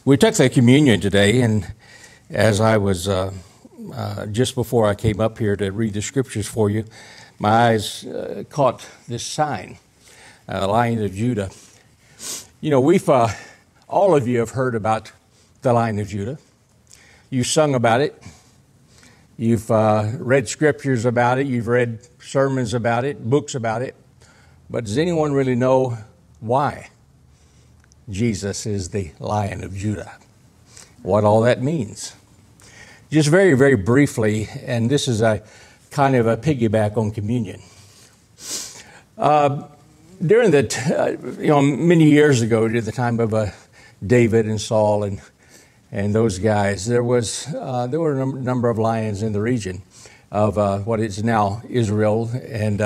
We took the communion today, and as I was just before I came up here to read the scriptures for you, my eyes caught this sign, Lion of Judah. You know, all of you have heard about the Lion of Judah. You've sung about it. You've read scriptures about it. You've read sermons about it, books about it. But does anyone really know why Jesus is the Lion of Judah? What all that means? Just very, very briefly, and this is a kind of a piggyback on communion. During many years ago, during the time of David and Saul and those guys, there were a number of lions in the region of what is now Israel, and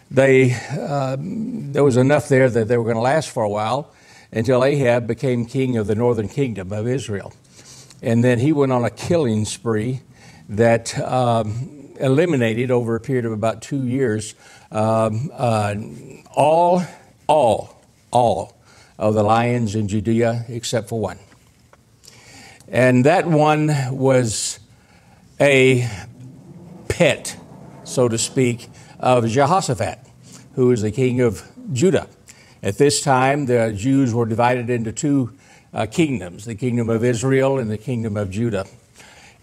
there was enough there that they were going to last for a while until Ahab became king of the northern kingdom of Israel. And then he went on a killing spree that eliminated over a period of about 2 years all of the lions in Judea except for one. And that one was a pet, so to speak, of Jehoshaphat, who is the king of Judah. At this time, the Jews were divided into two kingdoms, the kingdom of Israel and the kingdom of Judah.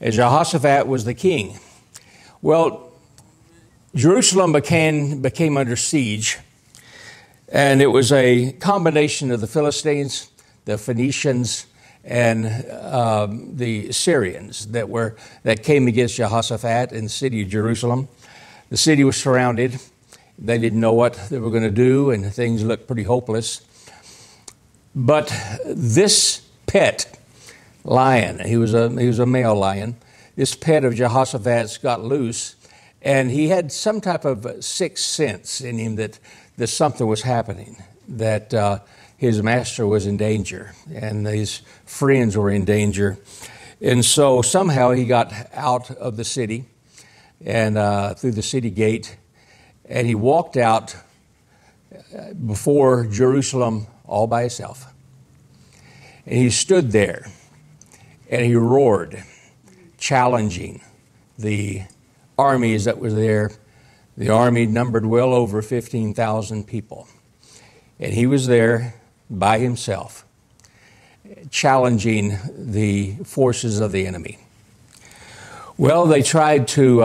And Jehoshaphat was the king. Well, Jerusalem became under siege, and it was a combination of the Philistines, the Phoenicians, and the Syrians that came against Jehoshaphat in the city of Jerusalem. The city was surrounded. They didn't know what they were going to do, and things looked pretty hopeless. But this pet lion, he was a male lion, this pet of Jehoshaphat's got loose, and he had some type of sixth sense in him that something was happening, that his master was in danger, and his friends were in danger. And so somehow he got out of the city and through the city gate, and he walked out before Jerusalem all by himself. And he stood there and he roared, challenging the armies that were there. The army numbered well over 15,000 people. And he was there by himself, challenging the forces of the enemy. Well, they tried to,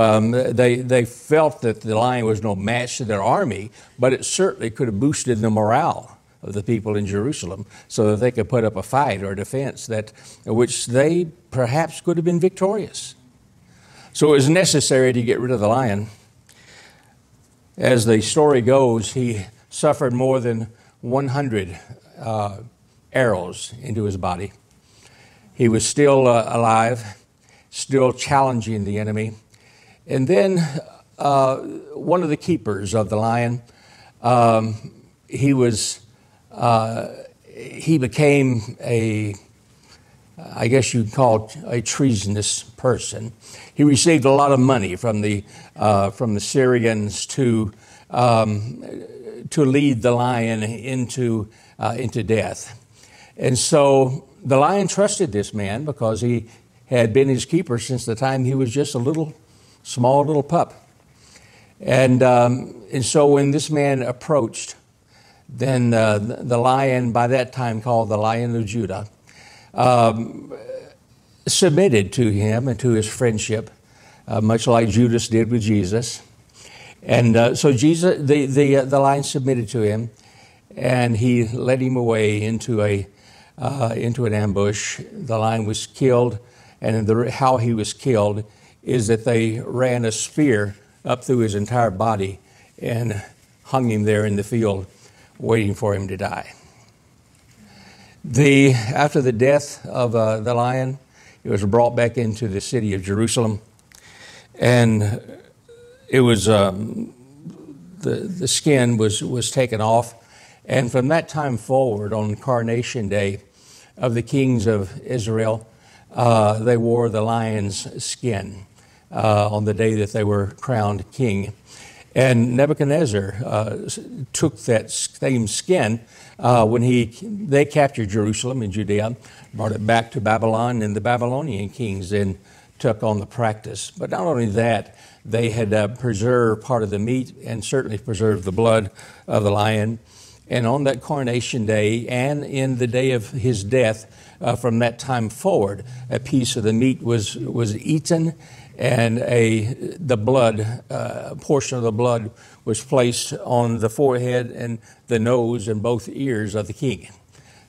they felt that the lion was no match to their army, but it certainly could have boosted the morale of the people in Jerusalem so that they could put up a fight or defense which they perhaps could have been victorious. So it was necessary to get rid of the lion. As the story goes, he suffered more than 100 arrows into his body. He was still alive, still challenging the enemy. And then one of the keepers of the lion, he became I guess you'd call it a treasonous person. He received a lot of money from the Syrians to lead the lion into death. And so the lion trusted this man because he had been his keeper since the time he was just a small little pup. And so when this man approached, then the lion, by that time called the Lion of Judah, submitted to him and to his friendship, much like Judas did with Jesus. And so the lion submitted to him, and he led him away into an ambush. The lion was killed, and how he was killed is that they ran a spear up through his entire body and hung him there in the field, waiting for him to die. After the death of the lion, it was brought back into the city of Jerusalem, and it was the skin was taken off, and from that time forward, on Coronation Day of the kings of Israel, they wore the lion's skin on the day that they were crowned king. And Nebuchadnezzar took that same skin when they captured Jerusalem in Judea, brought it back to Babylon, and the Babylonian kings then took on the practice. But not only that, they had preserved part of the meat and certainly preserved the blood of the lion. And on that coronation day and in the day of his death, from that time forward, a piece of the meat was eaten, and the blood, portion of the blood was placed on the forehead and the nose and both ears of the king,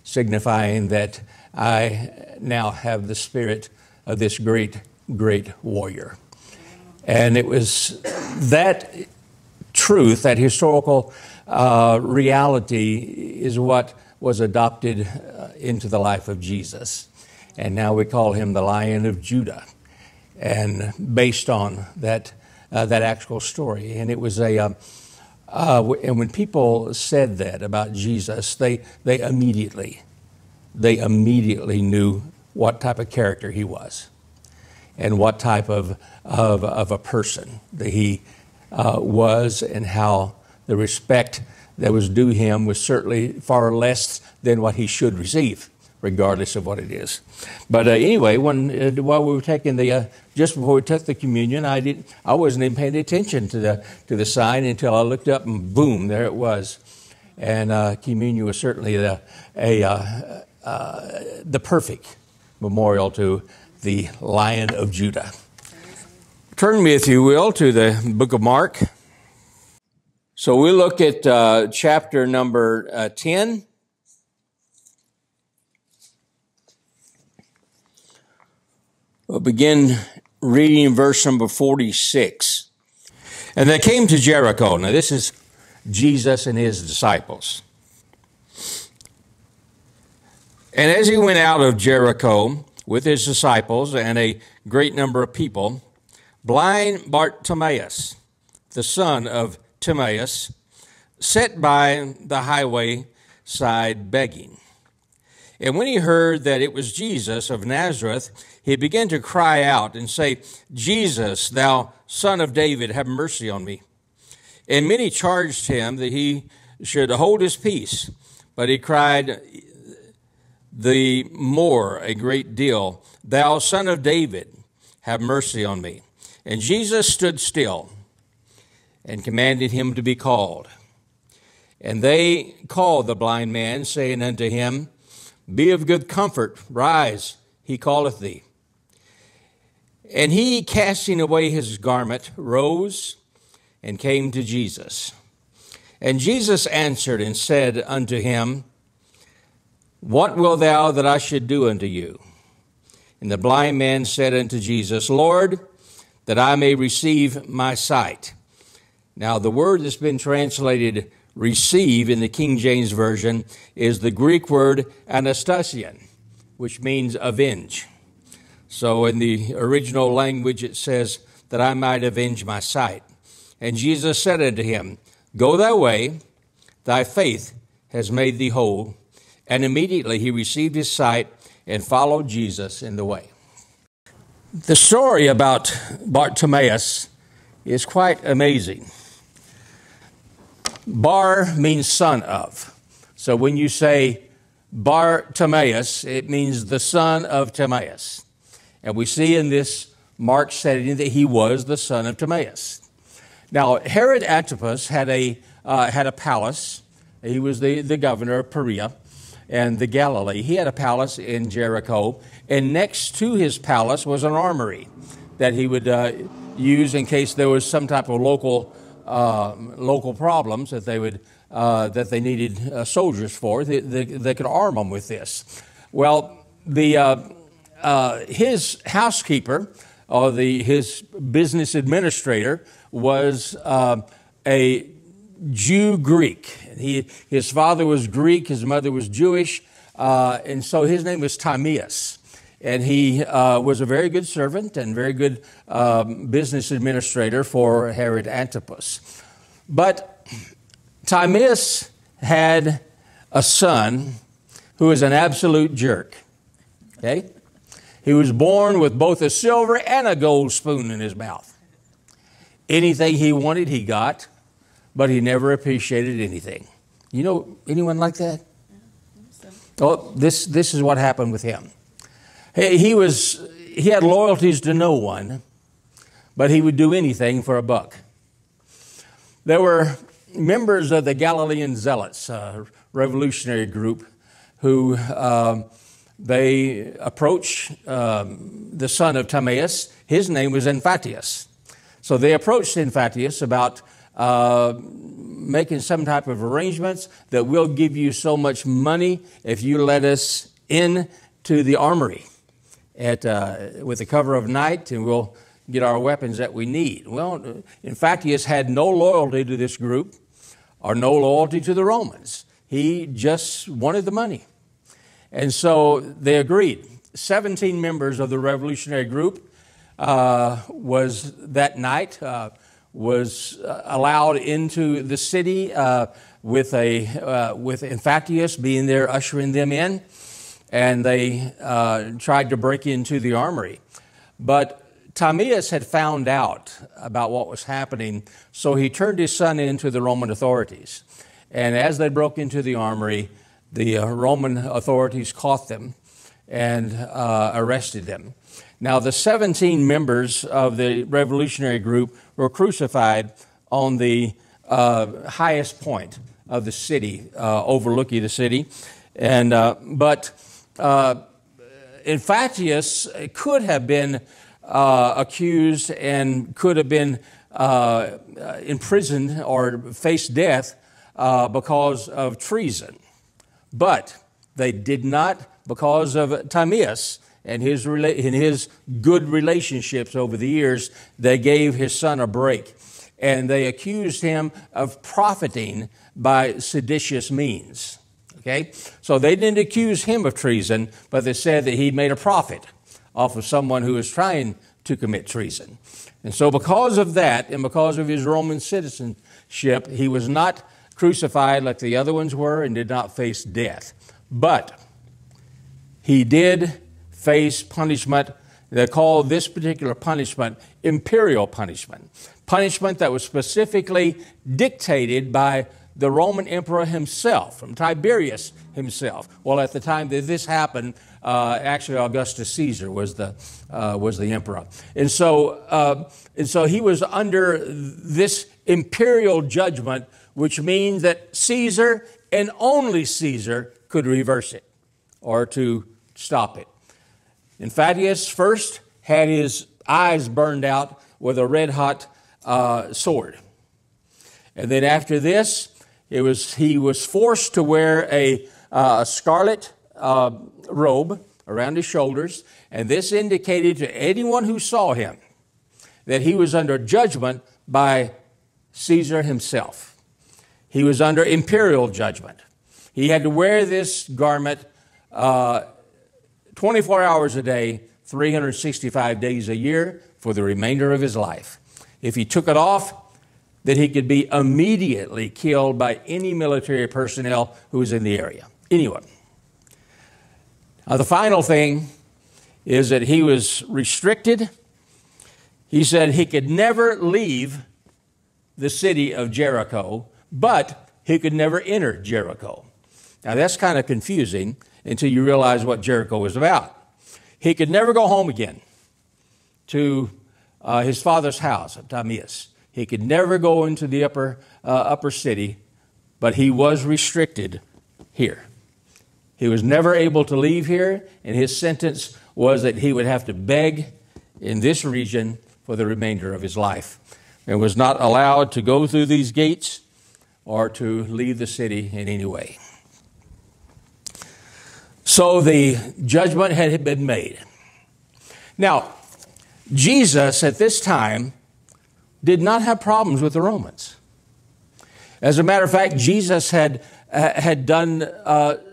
signifying that I now have the spirit of this great, great warrior. And it was that truth, that historical reality is what was adopted into the life of Jesus. And now we call him the Lion of Judah, and based on that actual story. And it was and when people said that about Jesus, they immediately knew what type of character he was and what type of a person that he was, and how the respect that was due him was certainly far less than what he should receive, regardless of what it is. But anyway, while we were taking just before we took the communion, I wasn't even paying attention to the sign until I looked up, and boom, there it was. And communion was certainly the perfect memorial to the Lion of Judah. Turn me, if you will, to the book of Mark. So we look at chapter number 10. We'll begin reading verse number 46. And they came to Jericho. Now this is Jesus and his disciples. And as he went out of Jericho with his disciples and a great number of people, blind Bartimaeus, the son of Timaeus, sat by the highway side begging. And when he heard that it was Jesus of Nazareth, he began to cry out and say, Jesus, thou son of David, have mercy on me. And many charged him that he should hold his peace. But he cried the more a great deal, thou son of David, have mercy on me. And Jesus stood still and commanded him to be called. And they called the blind man, saying unto him, Be of good comfort, rise, he calleth thee. And he, casting away his garment, rose and came to Jesus. And Jesus answered and said unto him, What wilt thou that I should do unto you? And the blind man said unto Jesus, Lord, that I may receive my sight. Now, the word that's been translated receive in the King James Version is the Greek word anastasian, which means avenge. So in the original language, it says that I might avenge my sight. And Jesus said unto him, Go thy way, thy faith has made thee whole. And immediately he received his sight and followed Jesus in the way. The story about Bartimaeus is quite amazing. Bar means son of. So when you say Bartimaeus, it means the son of Timaeus. And we see in this Mark setting that he was the son of Timaeus. Now, Herod Antipas had a palace. He was the governor of Perea and the Galilee. He had a palace in Jericho, and next to his palace was an armory that he would use in case there was some type of local problems that they needed soldiers for. They could arm them with this. Well, his housekeeper, or his business administrator, was a Jew Greek. His father was Greek, his mother was Jewish, and so his name was Timaeus. And he was a very good servant and very good business administrator for Herod Antipas. But Timaeus had a son who was an absolute jerk. Okay? He was born with both a silver and a gold spoon in his mouth. Anything he wanted, he got. but he never appreciated anything. You know anyone like that? Oh, this is what happened with him. He had loyalties to no one, but he would do anything for a buck. There were members of the Galilean Zealots, revolutionary group, who they approached the son of Bartimaeus. His name was Bartimaeus. So they approached Bartimaeus about making some type of arrangements that we'll give you so much money if you let us in to the armory with the cover of night, and we'll get our weapons that we need. Well, Bartimaeus had no loyalty to this group or no loyalty to the Romans. He just wanted the money. And so they agreed. 17 members of the revolutionary group was allowed into the city with Bartimaeus being there ushering them in, and they tried to break into the armory. But Bartimaeus had found out about what was happening, so he turned his son in to the Roman authorities. And as they broke into the armory, the Roman authorities caught them and arrested them. Now, the 17 members of the revolutionary group were crucified on the highest point of the city, overlooking the city. But Bartimaeus could have been accused and could have been imprisoned or faced death because of treason. But they did not, because of Bartimaeus and his good relationships over the years. They gave his son a break, and they accused him of profiting by seditious means. Okay? So they didn't accuse him of treason, but they said that he made a profit off of someone who was trying to commit treason. And so because of that, and because of his Roman citizenship, he was not crucified like the other ones were and did not face death. But he did face punishment. They call this particular punishment imperial punishment. Punishment that was specifically dictated by the Roman emperor himself, from Tiberius himself. Well, at the time that this happened, actually Augustus Caesar was the emperor, and so he was under this imperial judgment, which means that Caesar and only Caesar could reverse it or to stop it. And Bartimaeus first had his eyes burned out with a red-hot sword, and then after this, he was forced to wear a scarlet robe around his shoulders, and this indicated to anyone who saw him that he was under judgment by Caesar himself. He was under imperial judgment. He had to wear this garment 24 hours a day, 365 days a year for the remainder of his life. If he took it off, that he could be immediately killed by any military personnel who was in the area. Anyone. Now, the final thing is that he was restricted. He said he could never leave the city of Jericho, but he could never enter Jericho. Now, that's kind of confusing until you realize what Jericho was about. He could never go home again to his father's house of Bartimaeus. He could never go into the upper city, but he was restricted here. He was never able to leave here, and his sentence was that he would have to beg in this region for the remainder of his life, and was not allowed to go through these gates or to leave the city in any way. So the judgment had been made. Now, Jesus at this time did not have problems with the Romans. As a matter of fact, Jesus had done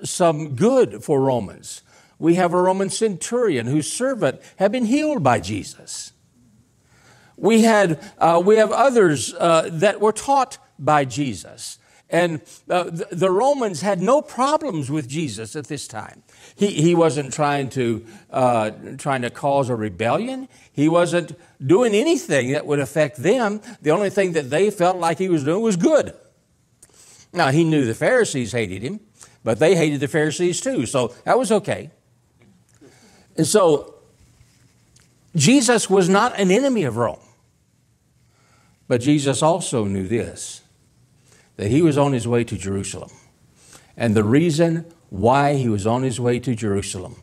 some good for Romans. We have a Roman centurion whose servant had been healed by Jesus. We have others that were taught by Jesus. And the Romans had no problems with Jesus at this time. He wasn't trying to cause a rebellion. He wasn't doing anything that would affect them. The only thing that they felt like he was doing was good. Now, he knew the Pharisees hated him, but they hated the Pharisees too, so that was okay. And so, Jesus was not an enemy of Rome. But Jesus also knew this, that he was on his way to Jerusalem. And the reason why he was on his way to Jerusalem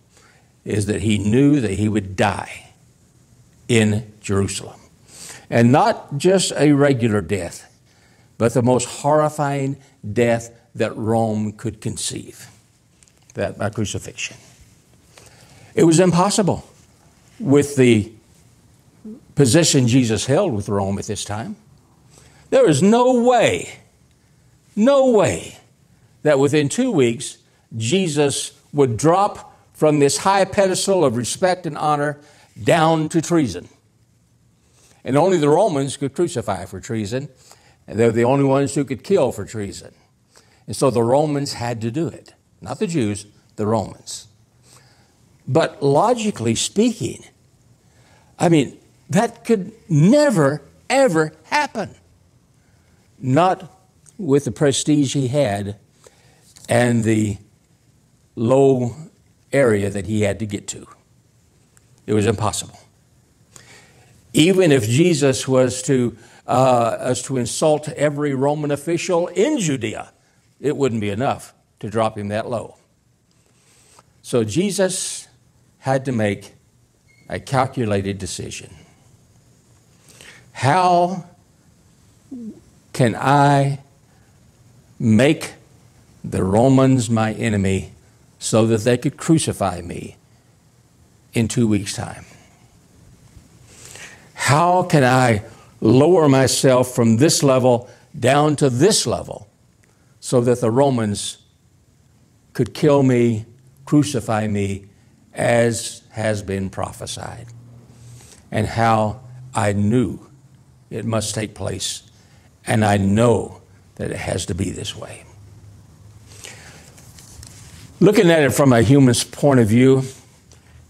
is that he knew that he would die in Jerusalem. And not just a regular death, but the most horrifying death that Rome could conceive, that by crucifixion. It was impossible with the position Jesus held with Rome at this time. There was no way that within 2 weeks Jesus would drop from this high pedestal of respect and honor down to treason. And only the Romans could crucify for treason, and they were the only ones who could kill for treason. And so the Romans had to do it. Not the Jews, the Romans. But logically speaking, I mean, that could never, ever happen. Not with the prestige he had and the low area that he had to get to. It was impossible. Even if Jesus was to insult every Roman official in Judea, it wouldn't be enough to drop him that low. So Jesus had to make a calculated decision. How can I make the Romans my enemy so that they could crucify me in 2 weeks' time? How can I lower myself from this level down to this level so that the Romans could kill me, crucify me, as has been prophesied? And how I knew it must take place, and I know that it has to be this way. Looking at it from a human's point of view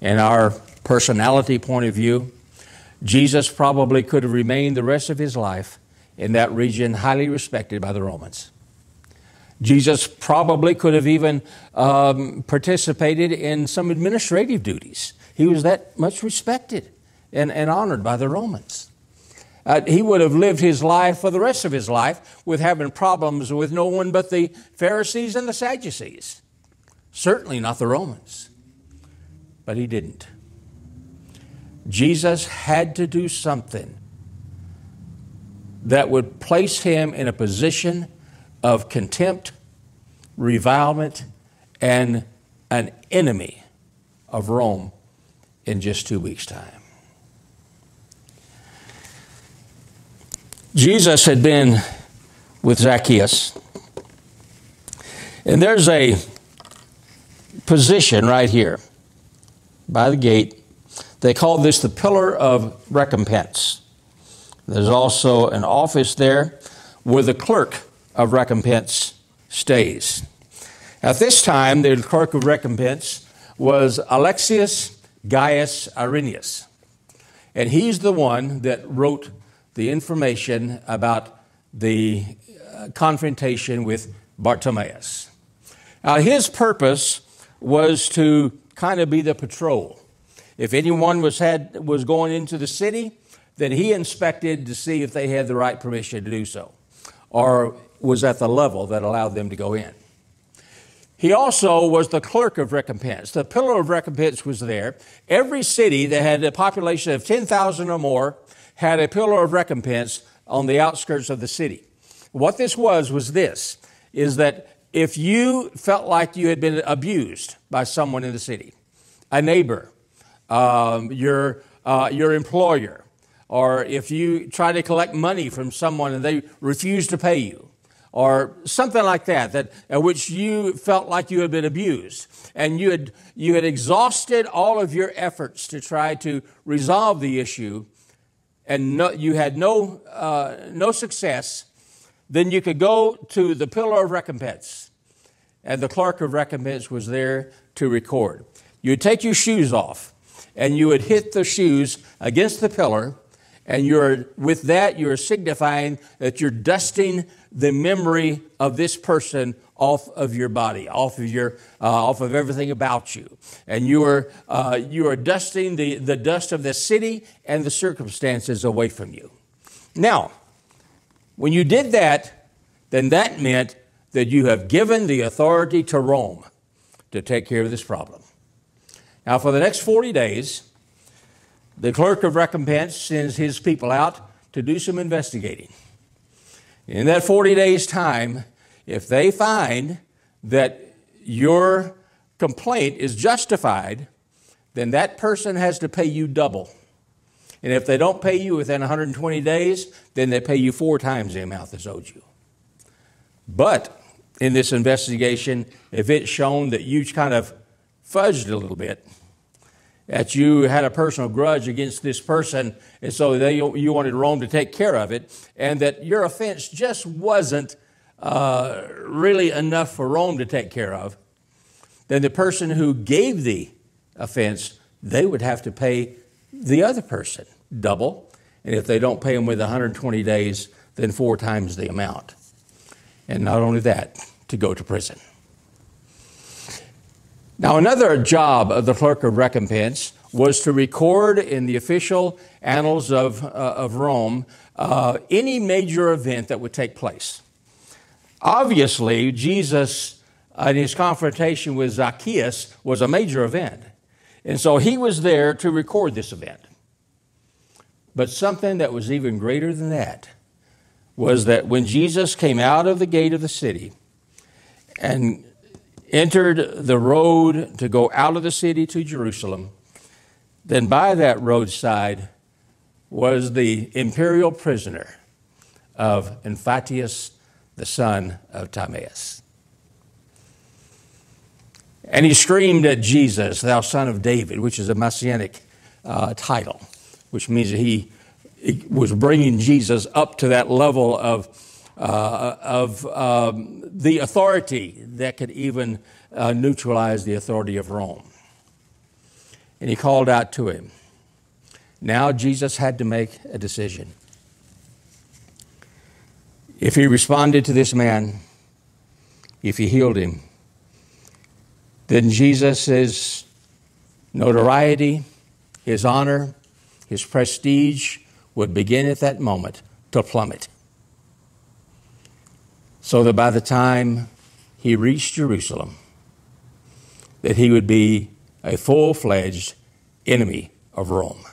and our personality point of view, Jesus probably could have remained the rest of his life in that region, highly respected by the Romans. Jesus probably could have even participated in some administrative duties. He was that much respected and honored by the Romans. He would have lived his life for the rest of his life with having problems with no one but the Pharisees and the Sadducees. Certainly not the Romans. But he didn't. Jesus had to do something that would place him in a position of contempt, revilement, and an enemy of Rome in just 2 weeks' time. Jesus had been with Zacchaeus, and there's a position right here by the gate. They call this the pillar of recompense. There's also an office there where the clerk of recompense stays. At this time, the clerk of recompense was Alexius Gaius Irenaeus, and he's the one that wrote the information about the confrontation with Bartimaeus. Now, his purpose was to kind of be the patrol. If anyone was going into the city, then he inspected to see if they had the right permission to do so, or was at the level that allowed them to go in. He also was the clerk of recompense. The pillar of recompense was there. Every city that had a population of 10,000 or more had a pillar of recompense on the outskirts of the city. What this was this, is that if you felt like you had been abused by someone in the city, a neighbor, your employer, or if you try to collect money from someone and they refuse to pay you, or something like that, at which you felt like you had been abused, and you had exhausted all of your efforts to try to resolve the issue, and you had no success, then you could go to the pillar of recompense, and the clerk of recompense was there to record. You would take your shoes off, and you would hit the shoes against the pillar, and with that you're signifying that you're dusting the memory of this person off of your body, off of everything about you, and you are dusting the dust of the city and the circumstances away from you. Now, when you did that, then that meant that you have given the authority to Rome to take care of this problem. Now, for the next 40 days, the clerk of recompense sends his people out to do some investigating. In that 40 days' time, if they find that your complaint is justified, then that person has to pay you double. And if they don't pay you within 120 days, then they pay you 4 times the amount that's owed you. But in this investigation, if it's shown that you kind of fudged a little bit, that you had a personal grudge against this person, and so you wanted Rome to take care of it, and that your offense just wasn't really enough for Rome to take care of, then the person who gave the offense, they would have to pay the other person double, and if they don't pay them within 120 days, then 4 times the amount. And not only that, to go to prison. Now, another job of the clerk of recompense was to record in the official annals of Rome any major event that would take place. Obviously, Jesus, in his confrontation with Zacchaeus, was a major event. And so he was there to record this event. But something that was even greater than that was that when Jesus came out of the gate of the city and entered the road to go out of the city to Jerusalem, then by that roadside was the imperial prisoner of Bartimaeus, the son of Timaeus. And he screamed at Jesus, "Thou son of David," which is a messianic title, which means that he was bringing Jesus up to that level of the authority that could even neutralize the authority of Rome. And he called out to him. Now Jesus had to make a decision. If he responded to this man, if he healed him, then Jesus' notoriety, his honor, his prestige would begin at that moment to plummet. So that by the time he reached Jerusalem, that he would be a full-fledged enemy of Rome.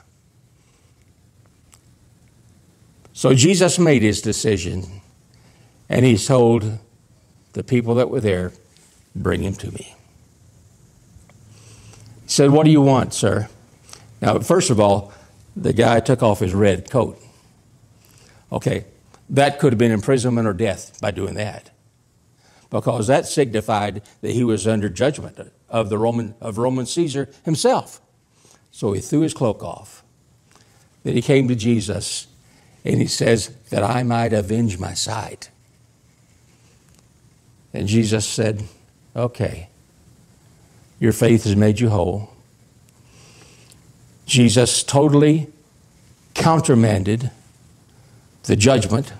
So Jesus made his decision, and he told the people that were there, "Bring him to me." He said, "What do you want, sir?" Now, first of all, the guy took off his red coat. Okay, that could have been imprisonment or death by doing that, because that signified that he was under judgment of Roman Caesar himself. So he threw his cloak off. Then he came to Jesus, and he says, "That I might avenge my sight." And Jesus said, "Okay, your faith has made you whole." Jesus totally countermanded the judgment,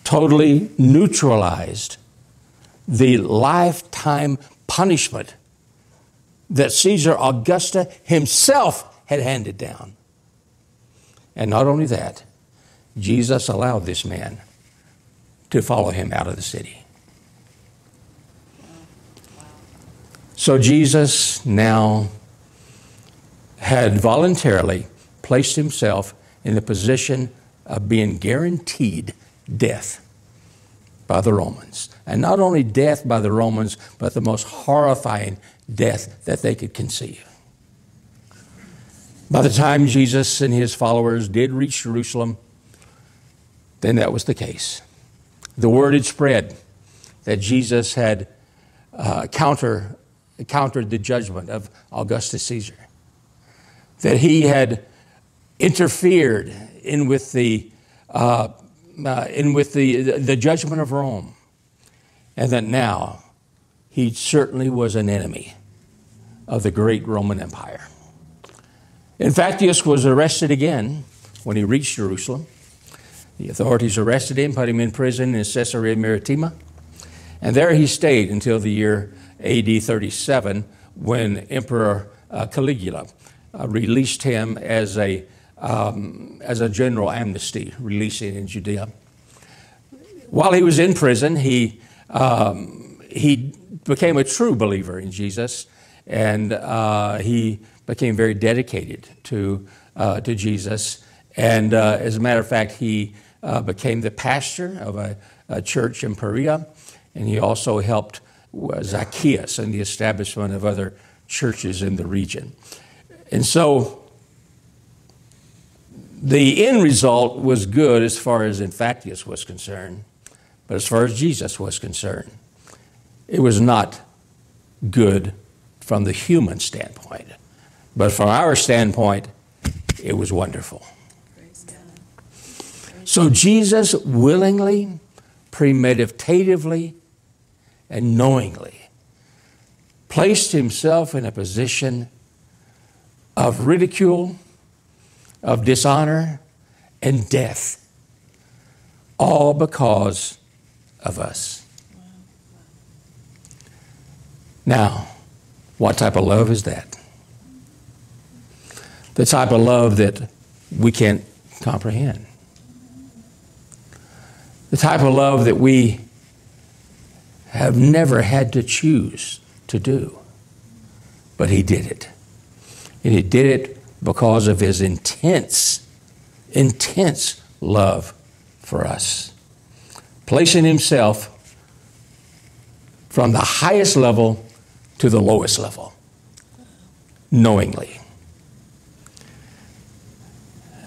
totally neutralized the lifetime punishment that Caesar Augusta himself had handed down. And not only that, Jesus allowed this man to follow him out of the city. So Jesus now had voluntarily placed himself in the position of being guaranteed death by the Romans. And not only death by the Romans, but the most horrifying death that they could conceive. By the time Jesus and his followers did reach Jerusalem, then that was the case. The word had spread that Jesus had countered the judgment of Augustus Caesar, that he had interfered in with the in with the judgment of Rome, and that now he certainly was an enemy of the great Roman Empire. Bartimaeus was arrested again when he reached Jerusalem. The authorities arrested him, put him in prison in Caesarea Maritima, and there he stayed until the year AD 37, when Emperor Caligula released him as a general amnesty, releasing in Judea. While he was in prison, he became a true believer in Jesus, and he became very dedicated to Jesus. And as a matter of fact, he became the pastor of a church in Perea, and he also helped Zacchaeus in the establishment of other churches in the region. And so the end result was good as far as Bartimaeus was concerned, but as far as Jesus was concerned, it was not good from the human standpoint. But from our standpoint, it was wonderful. So Jesus willingly, premeditatively, and knowingly placed himself in a position of ridicule, of dishonor, and death, all because of us. Now, what type of love is that? The type of love that we can't comprehend. The type of love that we have never had to choose to do. But he did it. And he did it because of his intense love for us, placing himself from the highest level to the lowest level, knowingly.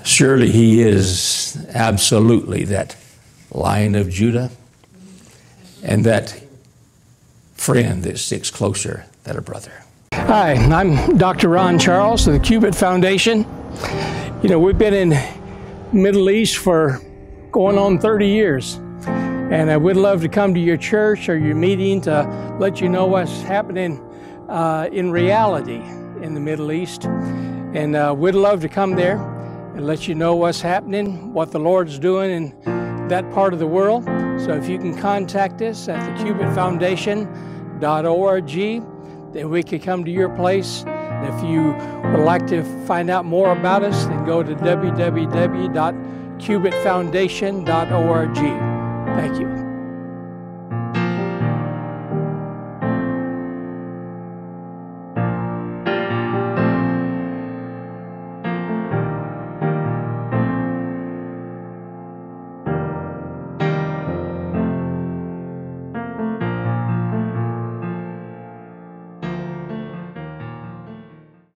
Surely he is absolutely that Lion of Judah and that friend that sticks closer than a brother. Hi, I'm Dr. Ron Charles of the Cubit Foundation. You know, we've been in Middle East for going on 30 years, and I would love to come to your church or your meeting to let you know what's happening in reality in the Middle East. And we'd love to come there and let you know what's happening, what the Lord's doing in that part of the world. So if you can contact us at thecubitfoundation.org, then we could come to your place. And if you would like to find out more about us, then go to www.cubitfoundation.org. Thank you.